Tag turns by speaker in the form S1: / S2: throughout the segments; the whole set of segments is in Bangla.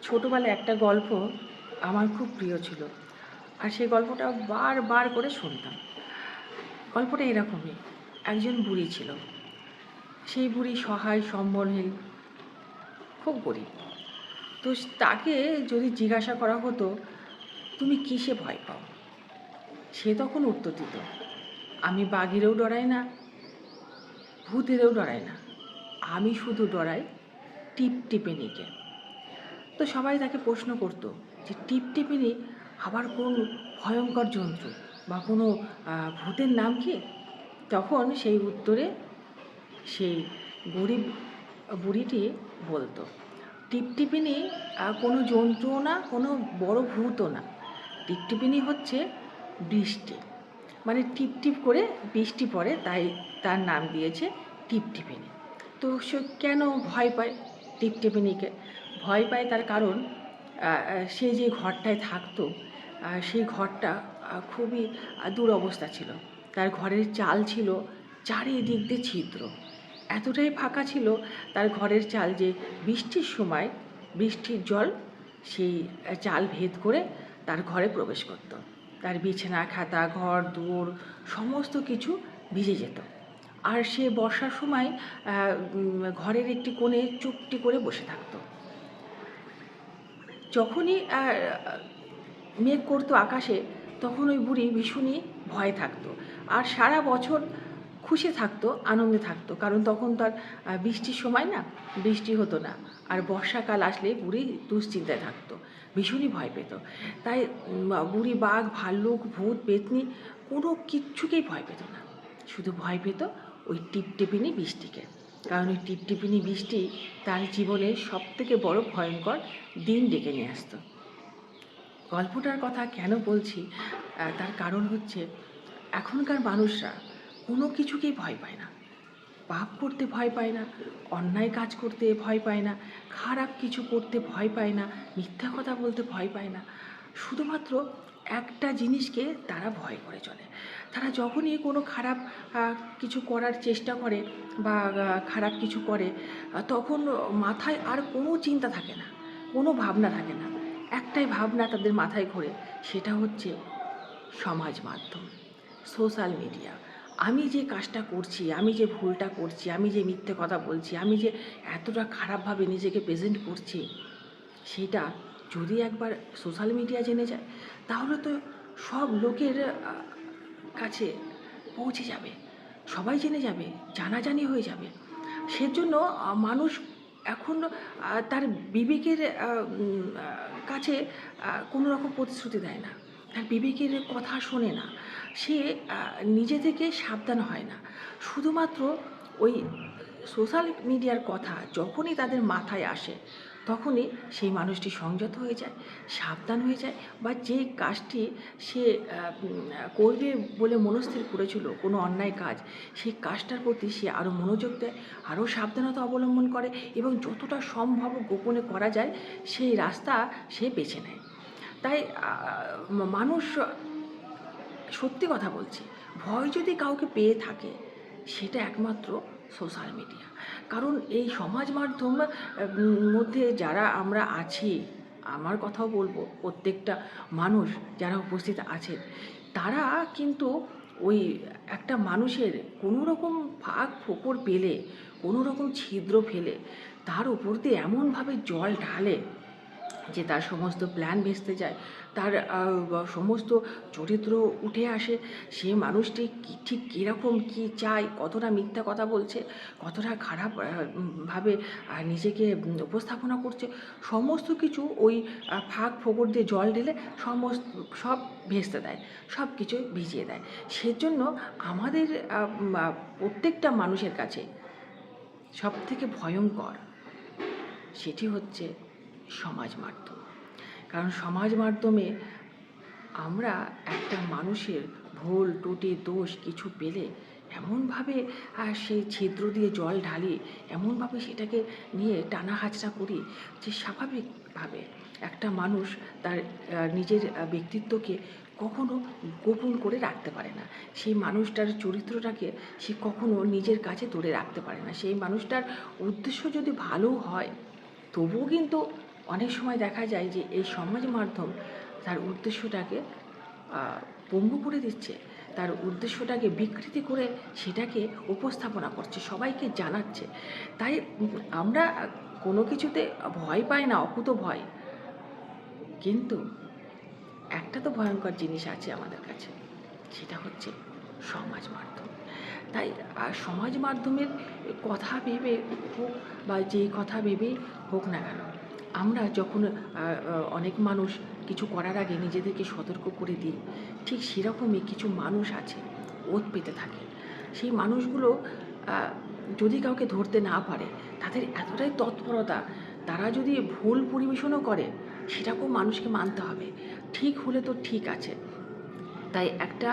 S1: ছোটোবেলায় একটা গল্প আমার খুব প্রিয় ছিল, আর সেই গল্পটা বারবার করে শুনতাম। গল্পটা এরকমই। একজন বুড়ি ছিল। সেই বুড়ি সহায় সম্বলহীন, খুব গরিব। তো তাকে যদি জিজ্ঞাসা করা হতো, তুমি কিসে ভয় পাও, সে তখন উত্তর দিত, আমি বাঘেরও ডরাই না, ভূতেরও ডরাই না, আমি শুধু ডরাই টিপটিপিনিকে। তো সবাই তাকে প্রশ্ন করতো যে টিপটিপিনি আবার কোন ভয়ঙ্কর জন্তু বা কোনো ভূতের নাম কি? তখন সেই উত্তরে সেই গরিব বুড়িটি বলতো, টিপটিপিনি কোনো জন্তুও না, কোনো বড় ভূতও না। টিপটিপিনি হচ্ছে বৃষ্টি, মানে টিপটিপ করে বৃষ্টি পড়ে, তাই তার নাম দিয়েছে টিপটিপিনি। তো সে কেন ভয় পায় টিপটিপিনিকে? ভয় পায় তার কারণ সে যে ঘরটায় থাকতো, সেই ঘরটা খুবই দুরবস্থা ছিল। তার ঘরের চাল ছিল চারিদিক দিয়ে ছিদ্র, এতটাই ফাঁকা ছিল তার ঘরের চাল যে বৃষ্টির সময় বৃষ্টির জল সেই চাল ভেদ করে তার ঘরে প্রবেশ করত। তার বিছানা খাতা ঘর দুয়ার সমস্ত কিছু ভিজে যেত। আর সে বর্ষার সময় ঘরের একটি কোণে চুপটি করে বসে থাকতো। যখনই মেঘ করতো আকাশে, তখন ওই বুড়ি ভীষণই ভয়ে থাকতো, আর সারা বছর খুশি থাকতো, আনন্দে থাকতো, কারণ তখন তার বৃষ্টির সময় না, বৃষ্টি হতো না। আর বর্ষাকাল আসলে বুড়ি দুশ্চিন্তায় থাকতো, ভীষণই ভয় পেত। তাই বুড়ি বাঘ ভাল্লুক ভূত পেতনি কোনো কিচ্ছুকেই ভয় পেত না, শুধু ভয় পেত ওই টিপটিপিনি বৃষ্টিকে। কারণ ওই টিপটিপিনি বৃষ্টি তার জীবনে সবথেকে বড় ভয়ঙ্কর দিন ডেকে নিয়ে আসতো। গল্পটার কথা কেন বলছি, তার কারণ হচ্ছে এখনকার মানুষরা কোনো কিছুকেই ভয় পায় না। পাপ করতে ভয় পায় না, অন্যায় কাজ করতে ভয় পায় না, খারাপ কিছু করতে ভয় পায় না, মিথ্যা কথা বলতে ভয় পায় না। শুধুমাত্র একটা জিনিসকে তারা ভয় করে চলে। তারা যখনই কোনো খারাপ কিছু করার চেষ্টা করে বা খারাপ কিছু করে, তখন মাথায় আর কোনো চিন্তা থাকে না, কোনো ভাবনা থাকে না। একটাই ভাবনা তাদের মাথায় ঘোরে, সেটা হচ্ছে সমাজ মাধ্যম, সোশ্যাল মিডিয়া। আমি যে কাজটা করছি, আমি যে ভুলটা করছি, আমি যে মিথ্যে কথা বলছি, আমি যে এতটা খারাপভাবে নিজেকে প্রেজেন্ট করছি, সেটা যদি একবার সোশ্যাল মিডিয়া জেনে যায়, তাহলে তো সব লোকের কাছে পৌঁছে যাবে, সবাই জেনে যাবে, জানাজানি হয়ে যাবে। সেজন্য মানুষ এখন তার বিবেকের কাছে কোনো রকম প্রতিশ্রুতি দেয় না, তার বিবেকের কথা শোনে না, সে নিজে থেকে সাবধান হয় না। শুধুমাত্র ওই সোশ্যাল মিডিয়ার কথা যখনই তাদের মাথায় আসে, তখনই সেই মানুষটি সংযত হয়ে যায়, সাবধান হয়ে যায়, বা যে কাজটি সে করবে বলে মনস্থির করেছিল, কোনো অন্যায় কাজ, সেই কাজটার প্রতি সে আরও মনোযোগ দেয়, আরও সাবধানতা অবলম্বন করে, এবং যতটা সম্ভব গোপনে করা যায় সেই রাস্তা সে বেছে নেয়। তাই মানুষ, সত্যি কথা বলছি, ভয় যদি কাউকে পেয়ে থাকে, সেটা একমাত্র সোশ্যাল মিডিয়া। কারণ এই সমাজ মাধ্যম মধ্যে যারা আমরা আছি, আমার কথাও বলবো, প্রত্যেকটা মানুষ যারা উপস্থিত আছেন, তারা কিন্তু ওই একটা মানুষের কোনো রকম ফাঁক ফোকর পেলে, কোনো রকম ছিদ্র ফেলে তার উপর দিয়ে এমনভাবে জল ঢালে যে তার সমস্ত প্ল্যান ভেস্তে যায়, তার সমস্ত চরিত্র উঠে আসে। সে মানুষটি ঠিক কীরকম কী চায়, কতটা মিথ্যা কথা বলছে, কতটা খারাপ ভাবে নিজেকে উপস্থাপনা করছে, সমস্ত কিছু ওই ফাঁক ফোকর দিয়ে জল ঢেলে সব ভেস্তে দেয়, সব কিছু ভিজিয়ে দেয়। সেজন্য আমাদের প্রত্যেকটা মানুষের কাছে সবথেকে ভয়ঙ্কর সেটি হচ্ছে সমাজ মাধ্যম। কারণ সমাজ মাধ্যমে আমরা একটা মানুষের ভুল ত্রুটি দোষ কিছু পেলে এমনভাবে সেই ছিদ্র দিয়ে জল ঢালি, এমনভাবে সেটাকে নিয়ে টানা হাঁচড়া করি যে স্বাভাবিকভাবে একটা মানুষ তার নিজের ব্যক্তিত্বকে কখনো গোপন করে রাখতে পারে না। সেই মানুষটার চরিত্রটাকে সে কখনো নিজের কাছে ধরে রাখতে পারে না। সেই মানুষটার উদ্দেশ্য যদি ভালো হয়, তবুও কিন্তু অনেক সময় দেখা যায় যে এই সমাজ মাধ্যম তার উদ্দেশ্যটাকে পঙ্গু করে দিচ্ছে, তার উদ্দেশ্যটাকে বিকৃতি করে সেটাকে উপস্থাপনা করছে, সবাইকে জানাচ্ছে। তাই আমরা কোনো কিছুতে ভয় পাই না, অকুত ভয়, কিন্তু একটা তো ভয়ঙ্কর জিনিস আছে আমাদের কাছে, সেটা হচ্ছে সমাজ মাধ্যম। তাই সমাজ মাধ্যমের কথা ভেবে হোক বা যেই কথা ভেবেই হোক না কেন, আমরা যখন অনেক মানুষ কিছু করার আগে নিজেদেরকে সতর্ক করে দিই, ঠিক সেরকমই কিছু মানুষ আছে ওত পেতে থাকে। সেই মানুষগুলো যদি কাউকে ধরতে না পারে, তাদের এতটাই তৎপরতা, তারা যদি ভুল পরিবেশনও করে সেটাকেও মানুষকে মানতে হবে, ঠিক হলে তো ঠিক আছে। তাই একটা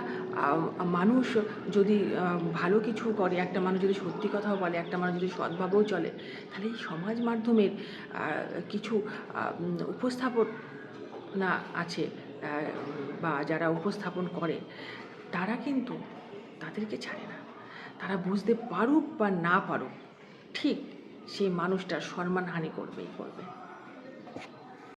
S1: মানুষ যদি ভালো কিছু করে, একটা মানুষ যদি সত্যি কথাও বলে, একটা মানুষ যদি সৎভাবেও চলে, তাহলে এই সমাজ মাধ্যমের কিছু উপস্থাপনা আছে, বা যারা উপস্থাপন করে তারা কিন্তু তাদেরকে ছাড়ে না। তারা বুঝতে পারুক বা না পারুক, ঠিক সেই মানুষটার সম্মানহানি করবেই করবে।